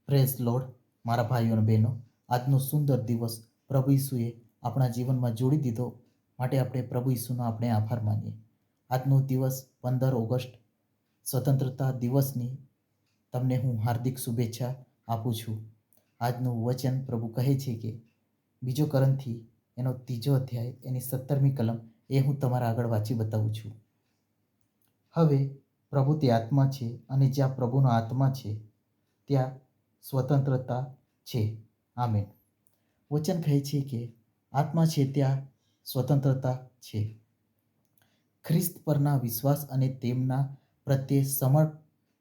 Praise lord મારા ભાઈઓ અને બહેનો, આજનો સુંદર દિવસ પ્રભુ ઈસુએ આપણા જીવનમાં જોડી દીધો માટે આપણે પ્રભુ ઈસુનો આપણે આભાર માનીએ. આજનો દિવસ 15 ઓગસ્ટ સ્વતંત્રતા દિવસની તમને હું હાર્દિક શુભેચ્છા આપું છું. આજનું વચન પ્રભુ કહે છે કે બીજો કરંથી એનો 3 અધ્યાય એની 17મી કલમ એ હું તમારા આગળ વાંચી બતાવું છું. હવે પ્રભુ તે આત્મા છે અને જ્યાં પ્રભુનો આત્મા છે ત્યાં સ્વતંત્રતા છે. આમેન. વચન કહે છે કે આત્મા છે ત્યાં સ્વતંત્રતા છે. ખ્રિસ્ત પરના વિશ્વાસ અને તેમના પ્રત્યે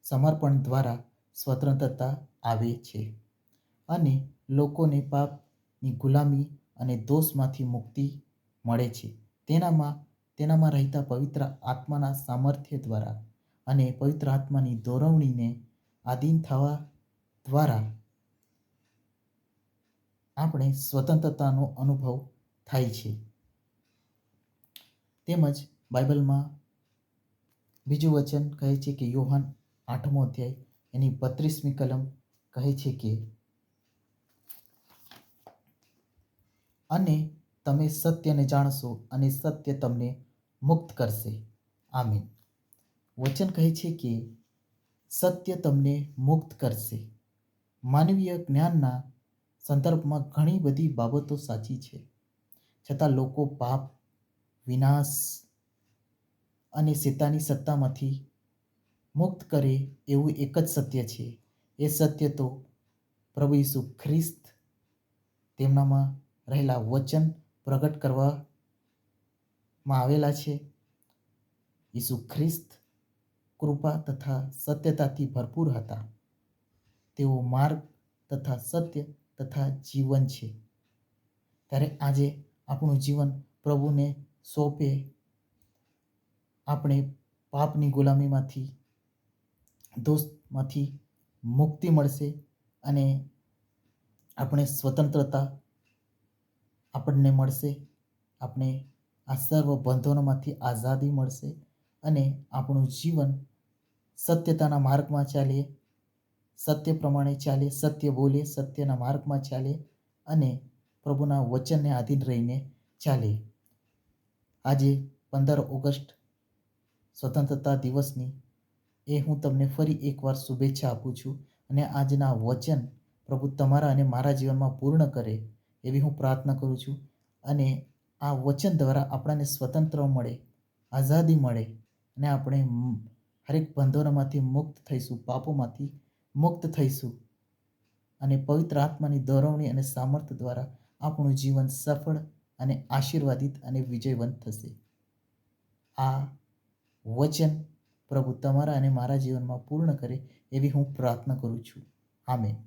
સમર્પણ દ્વારા સ્વતંત્રતા આવે છે અને લોકોને પાપની ગુલામી અને દોષમાંથી મુક્તિ મળે છે. તેનામાં રહેતા પવિત્ર આત્માના સામર્થ્ય દ્વારા અને પવિત્ર આત્માની દોરવણીને આધીન થવા દ્વારા આપણે સ્વતંત્રતાનો અનુભવ થાય છે. તેમજ બાઇબલમાં બીજું વચન કહે છે કે યોહાન 8મો અધ્યાય એની 32મી કલમ કહે છે કે અને તમે સત્યને જાણશો અને સત્ય તમને મુક્ત કરશે. આમીન. વચન કહે છે કે સત્ય તમને મુક્ત કરશે. માનવીય જ્ઞાનના સંદર્ભમાં ઘણી બધી બાબતો સાચી છે, છતાં લોકો પાપ, વિનાશ અને શેતાની સત્તામાંથી મુક્ત કરે એવું એક જ સત્ય છે. એ સત્ય તો પ્રભુ ઈસુ ખ્રિસ્ત તેમનામાં રહેલા વચન પ્રગટ કરવામાં આવેલા છે. ઈસુ ખ્રિસ્ત કૃપા તથા સત્યતાથી ભરપૂર હતા. તેઓ માર્ગ તથા સત્ય તથા જીવન છે. ત્યારે આજે આપણું જીવન પ્રભુને સોંપે આપણે પાપની ગુલામીમાંથી, દોષમાંથી મુક્તિ મળશે અને આપણે સ્વતંત્રતા આપણને મળશે. આપણે આ સર્વ બંધનોમાંથી આઝાદી મળશે અને આપણું જીવન સત્યતાના માર્ગમાં ચાલીએ, સત્ય પ્રમાણે ચાલે, સત્ય બોલે, સત્યના માર્ગમાં ચાલે અને પ્રભુના વચનને આધીન રહીને ચાલે. આજે 15 ઓગસ્ટ સ્વતંત્રતા દિવસની એ હું તમને ફરી એકવાર શુભેચ્છા આપું છું અને આજના વચન પ્રભુ તમારા અને મારા જીવનમાં પૂર્ણ કરે એવી હું પ્રાર્થના કરું છું. અને આ વચન દ્વારા આપણને સ્વતંત્ર મળે, આઝાદી મળે અને આપણે હરેક બંધનોમાંથી મુક્ત થઈશું, પાપોમાંથી મુક્ત થઈશું અને પવિત્ર આત્માની દોરવણી અને સામર્થ્ય દ્વારા આપણું જીવન સફળ અને આશીર્વાદિત અને વિજયવંત થશે. આ વચન પ્રભુ તમારા અને મારા જીવનમાં પૂર્ણ કરે એવી હું પ્રાર્થના કરું છું. આમેન.